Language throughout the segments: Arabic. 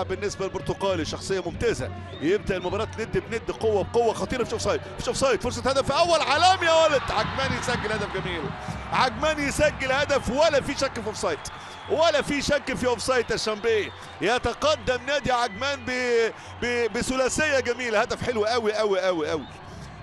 بالنسبه للبرتقالي شخصيه ممتازه، يبدا المباراه ند بند، قوه بقوه، خطيره. مش اوفسايد، مش اوفسايد، فرصه هدف اول علام يا ولد. عجمان يسجل هدف جميل، عجمان يسجل هدف ولا في شك في اوفسايد، ولا في شك في اوفسايد. الشامبيه يتقدم نادي عجمان بثلاثيه جميله. هدف حلو قوي قوي قوي قوي،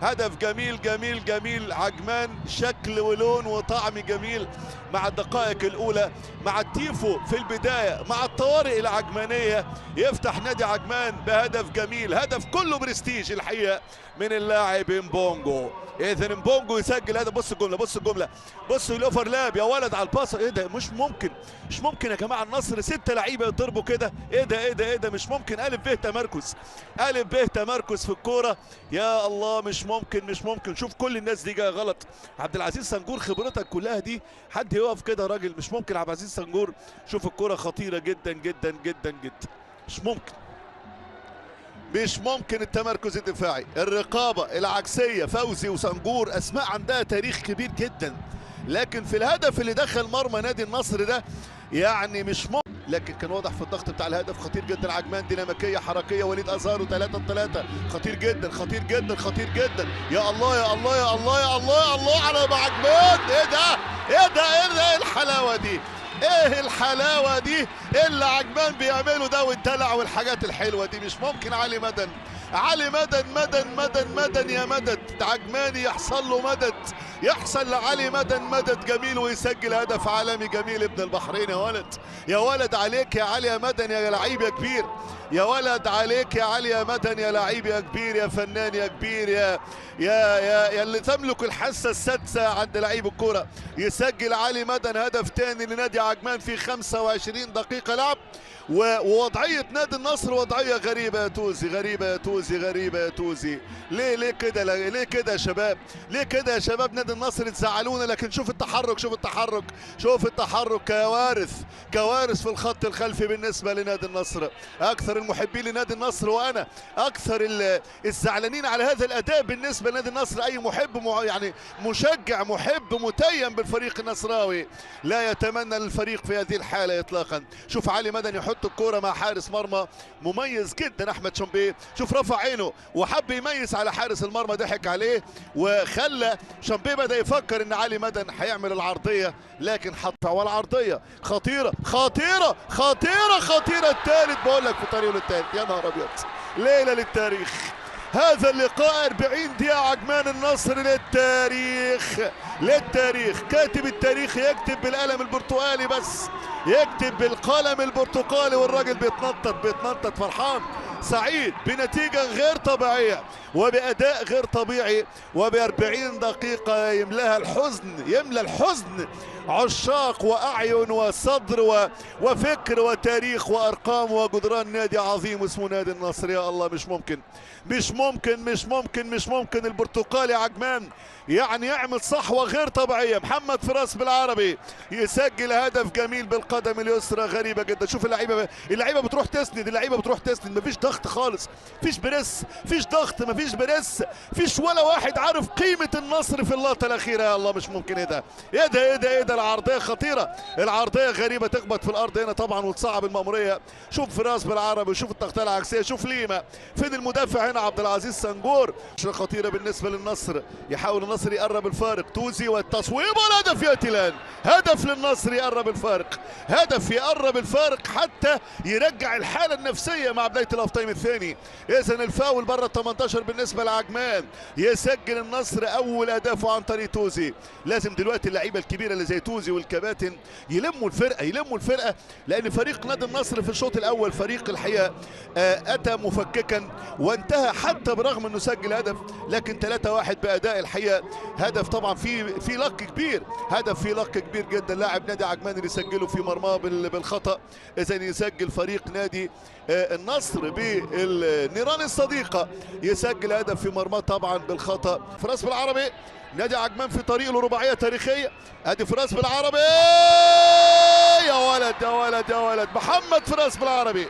هدف جميل جميل جميل. عجمان شكل ولون وطعم جميل مع الدقائق الاولى، مع التيفو في البدايه، مع الطوارئ العجمانيه. يفتح نادي عجمان بهدف جميل، هدف كله برستيج الحقيقه من اللاعب مبونجو. اذا مبونجو يسجل هدف. بص الجمله، بص الجمله، بص الاوفرلاب يا ولد على الباص. ايه ده؟ مش ممكن، مش ممكن يا جماعه. النصر 6 لعيبه يضربوا كده. ايه ده ايه ده ايه ده؟ مش ممكن. الف ب تمركز، الف ب تمركز في الكوره. يا الله، مش ممكن مش ممكن. شوف كل الناس دي جايه غلط. عبد العزيز سنجور خبرتك كلها دي، حد يقف كده راجل؟ مش ممكن. عبد العزيز سنجور شوف الكوره خطيره جدا جدا جدا جدا. مش ممكن، مش ممكن. التمركز الدفاعي، الرقابه العكسيه، فوزي وسنجور اسماء عندها تاريخ كبير جدا، لكن في الهدف اللي دخل مرمى نادي النصر ده يعني مش ممكن. لكن كان واضح في الضغط بتاع الهدف. خطير جدا. عجمان ديناميكيه حركيه. وليد ازارو 3-3. خطير جدا خطير جدا خطير جدا. يا الله يا الله يا الله يا الله يا الله على عجمان. ايه ده ايه ده ايه ده؟ ايه الحلاوه دي؟ ايه الحلاوه دي اللي عجمان بيعمله ده، والدلع والحاجات الحلوه دي؟ مش ممكن. علي مدن، علي مدن مدن مدن مدن يا مدد. عجماني يحصل له مدد، يحصل لعلي مدن مدد جميل، ويسجل هدف عالمي جميل. ابن البحرين يا ولد، يا ولد عليك يا علي يا مدن يا لعيب يا كبير. يا ولد عليك يا علي يا مدن يا لعيب يا كبير يا فنان يا كبير يا اللي تملك الحاسه السادسه عند لعيب الكوره. يسجل علي مدن هدف تاني لنادي عجمان في 25 دقيقه لعب. ووضعيه نادي النصر وضعيه غريبه يا توزي، غريبه يا توزي، غريبه يا توزي. ليه كده؟ ليه كده يا شباب؟ ليه كده يا شباب؟ نادي النصر تزعلونا، لكن شوف التحرك، شوف التحرك، شوف التحرك. كوارث، كوارث في الخط الخلفي بالنسبه لنادي النصر. اكثر المحبين لنادي النصر وانا اكثر الزعلانين على هذا الاداء بالنسبه لنادي النصر. اي محب يعني مشجع محب متيم بالفريق النصراوي لا يتمنى للفريق في هذه الحاله اطلاقا. شوف علي مدن يحط الكوره مع حارس مرمى مميز جدا احمد شامبيه. شوف رفع عينه وحب يميز على حارس المرمى، ضحك عليه وخلى شامبيه بدا يفكر ان علي مدن هيعمل العرضيه، لكن حط والعرضيه خطيره خطيره خطيره خطيره. الثالث بقول لك في طريقه للثالث. يا نهار ابيض، ليله للتاريخ. هذا اللقاء 40 دقيقة عجمان النصر للتاريخ، للتاريخ. كاتب التاريخ يكتب بالقلم البرتقالي بس، يكتب بالقلم البرتقالي، والراجل بيتنطط بيتنطط فرحان سعيد بنتيجة غير طبيعية وبأداء غير طبيعي. وب40 دقيقة يملاها الحزن، يملى الحزن عشاق وأعين وصدر وفكر وتاريخ وأرقام وجدران نادي عظيم اسمه نادي النصر. يا الله، مش ممكن مش ممكن مش ممكن مش ممكن. البرتقالي عجمان يعني يعمل صحوة غير طبيعية. محمد فراس بالعربي يسجل هدف جميل بالقدم اليسرى، غريبة جدا. شوف اللعيبة، اللعيبة بتروح تسند، اللعيبة بتروح تسند. مفيش ضغط خالص، مفيش بريس، مفيش ضغط، مفيش بريس، مفيش ولا واحد عارف قيمة النصر في اللقطة الأخيرة. يا الله، مش ممكن. ايه ده ايه ده ايه ده ايه ده؟ العرضية خطيرة، العرضية غريبة، تخبط في الأرض هنا طبعا وتصعب المأمورية. شوف فراس بالعربي وشوف التغطية العكسية. شوف ليما فين المدافع هنا؟ عبد العزيز سنجور. خطيرة بالنسبة للنصر، يحاول النصر يقرب الفارق. توزي والتصويب والهدف ياتي الآن. هدف للنصر يقرب الفارق، هدف يقرب الفارق حتى يرجع الحالة النفسية مع بداية الهاف تايم الثاني. إذا الفاول بره ال 18 بالنسبة لعجمان. يسجل النصر أول أهدافه عن طريق توزي. لازم دلوقتي اللعيبة الكبيرة اللي زي توزي والكباتن يلموا الفرقة، يلموا الفرقة، لأن فريق نادي النصر في الشوط الأول فريق الحقيقة أتى مفككا وانتهى حتى برغم أنه سجل هدف، لكن 3-1 بأداء الحقيقة. هدف طبعا في لك كبير، هدف في لك كبير جدا. لاعب نادي عجمان اللي يسجله في مرماه بالخطأ. إذا يسجل فريق نادي النصر بالنيران الصديقة، يسجل هدف في مرماه طبعا بالخطأ. فراس بالعربي، نادي عجمان في طريق لرباعية تاريخية. ادي فراس بالعربي، يا ولد يا ولد يا ولد. محمد فراس بالعربي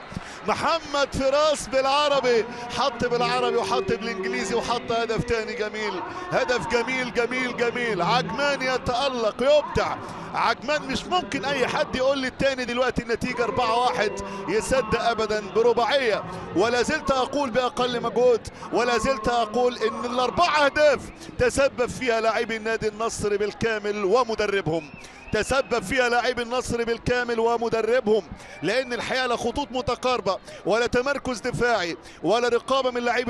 محمد فراس بالعربي، حط بالعربي وحط بالانجليزي وحط هدف تاني جميل، هدف جميل جميل جميل. عجمان يتألق يبدع، عجمان مش ممكن اي حد يقول لي التاني دلوقتي النتيجة 4-1 يصدق ابدا، برباعية. ولا زلت اقول باقل مجهود، ولا زلت اقول ان الاربع اهداف تسبب فيها لاعبي النادي النصر بالكامل ومدربهم، تسبب فيها لاعبي النصر بالكامل ومدربهم، لان الحقيقة لا خطوط متقاربة ولا تمركز دفاعي ولا رقابة من لاعبي